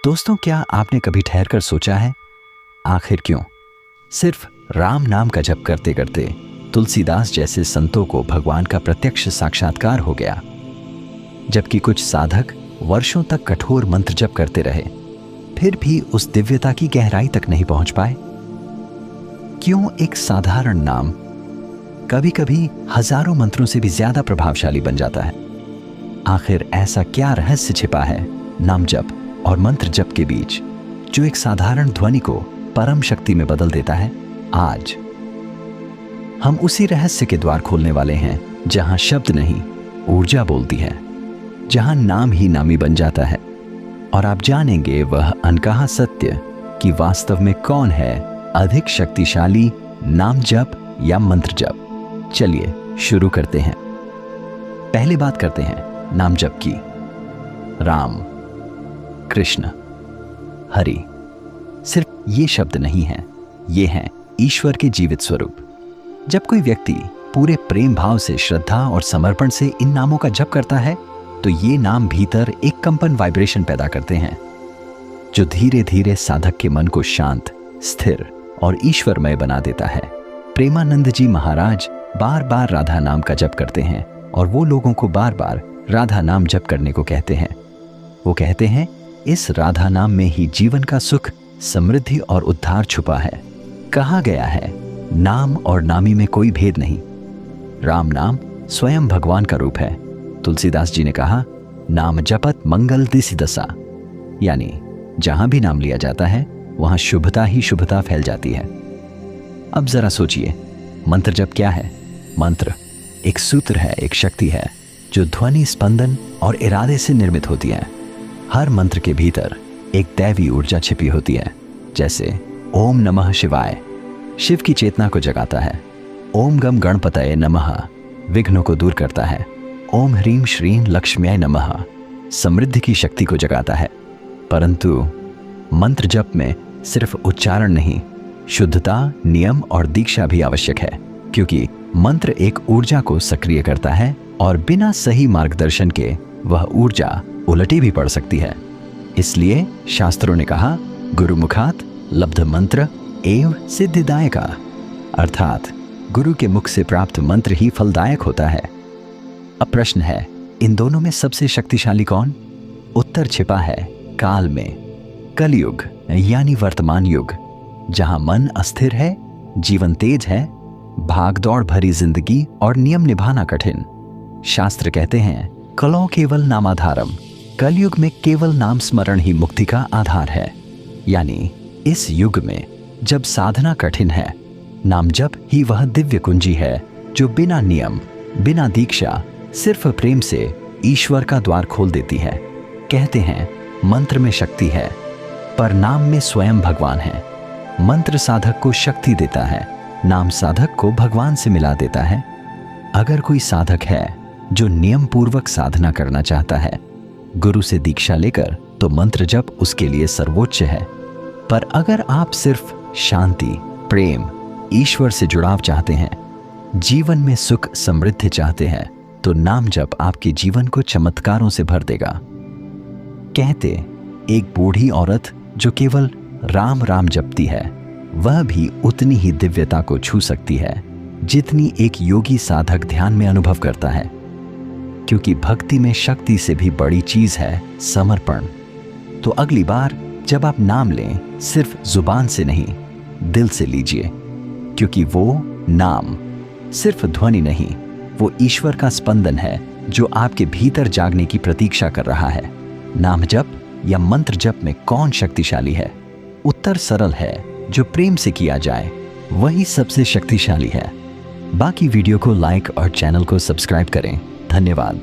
दोस्तों, क्या आपने कभी ठहरकर सोचा है आखिर क्यों सिर्फ राम नाम का जप करते करते तुलसीदास जैसे संतों को भगवान का प्रत्यक्ष साक्षात्कार हो गया, जबकि कुछ साधक वर्षों तक कठोर मंत्र जप करते रहे फिर भी उस दिव्यता की गहराई तक नहीं पहुंच पाए? क्यों एक साधारण नाम कभी कभी हजारों मंत्रों से भी ज्यादा प्रभावशाली बन जाता है? आखिर ऐसा क्या रहस्य छिपा है नाम जप और मंत्र जप के बीच, जो एक साधारण ध्वनि को परम शक्ति में बदल देता है? आज हम उसी रहस्य के द्वार खोलने वाले हैं, जहां शब्द नहीं ऊर्जा बोलती है, जहां नाम ही नामी बन जाता है। और आप जानेंगे वह अनकहा सत्य कि वास्तव में कौन है अधिक शक्तिशाली, नाम जप या मंत्र जप। चलिए शुरू करते हैं। पहले बात करते हैं नाम जप की। राम, कृष्ण, हरि सिर्फ ये शब्द नहीं हैं, ये हैं ईश्वर के जीवित स्वरूप। जब कोई व्यक्ति पूरे प्रेम भाव से, श्रद्धा और समर्पण से इन नामों का जप करता है तो ये नाम भीतर एक कंपन, वाइब्रेशन पैदा करते हैं, जो धीरे धीरे साधक के मन को शांत, स्थिर और ईश्वरमय बना देता है। प्रेमानंद जी महाराज बार बार राधा नाम का जप करते हैं और वो लोगों को बार बार राधा नाम जप करने को कहते हैं। वो कहते हैं, इस राधा नाम में ही जीवन का सुख, समृद्धि और उद्धार छुपा है। कहा गया है, नाम और नामी में कोई भेद नहीं। राम नाम स्वयं भगवान का रूप है। तुलसीदास जी ने कहा, नाम जपत मंगल दिसि दशा, यानी जहां भी नाम लिया जाता है वहां शुभता ही शुभता फैल जाती है। अब जरा सोचिए, मंत्र जप क्या है? मंत्र एक सूत्र है, एक शक्ति है जो ध्वनि, स्पंदन और इरादे से निर्मित होती है। हर मंत्र के भीतर एक दैवी ऊर्जा छिपी होती है। जैसे ओम नमः शिवाय शिव की चेतना को जगाता है। ओम गम गणपतये नमः विघ्नों को दूर करता है। ओम ह्रीं श्रीं लक्ष्म्यै नमः समृद्धि की शक्ति को जगाता है। परंतु मंत्र जप में सिर्फ उच्चारण नहीं, शुद्धता, नियम और दीक्षा भी आवश्यक है, क्योंकि मंत्र एक ऊर्जा को सक्रिय करता है और बिना सही मार्गदर्शन के वह ऊर्जा उलटी भी पड़ सकती है। इसलिए शास्त्रों ने कहा, गुरुमुखात लब्ध मंत्र एव सिद्धिदायका, अर्थात गुरु के मुख से प्राप्त मंत्र ही फलदायक होता है। अब प्रश्न है, इन दोनों में सबसे शक्तिशाली कौन? उत्तर छिपा है काल में, कलयुग यानी वर्तमान युग, जहां मन अस्थिर है, जीवन तेज है, भागदौड़ भरी जिंदगी और नियम निभाना कठिन। शास्त्र कहते हैं, कलौ केवल नामाधारम, कलयुग में केवल नाम स्मरण ही मुक्ति का आधार है। यानी इस युग में जब साधना कठिन है, नाम जप ही वह दिव्य कुंजी है जो बिना नियम, बिना दीक्षा, सिर्फ प्रेम से ईश्वर का द्वार खोल देती है। कहते हैं, मंत्र में शक्ति है पर नाम में स्वयं भगवान है। मंत्र साधक को शक्ति देता है, नाम साधक को भगवान से मिला देता है। अगर कोई साधक है जो नियम पूर्वक साधना करना चाहता है, गुरु से दीक्षा लेकर, तो मंत्र जप उसके लिए सर्वोच्च है। पर अगर आप सिर्फ शांति, प्रेम, ईश्वर से जुड़ाव चाहते हैं, जीवन में सुख समृद्धि चाहते हैं, तो नाम जप आपके जीवन को चमत्कारों से भर देगा। कहते, एक बूढ़ी औरत जो केवल राम राम जपती है, वह भी उतनी ही दिव्यता को छू सकती है जितनी एक योगी साधक ध्यान में अनुभव करता है। क्योंकि भक्ति में शक्ति से भी बड़ी चीज है समर्पण। तो अगली बार जब आप नाम लें, सिर्फ जुबान से नहीं, दिल से लीजिए, क्योंकि वो नाम सिर्फ ध्वनि नहीं, वो ईश्वर का स्पंदन है जो आपके भीतर जागने की प्रतीक्षा कर रहा है। नाम जप या मंत्र जप में कौन शक्तिशाली है? उत्तर सरल है, जो प्रेम से किया जाए वही सबसे शक्तिशाली है। बाकी वीडियो को लाइक और चैनल को सब्सक्राइब करें। धन्यवाद।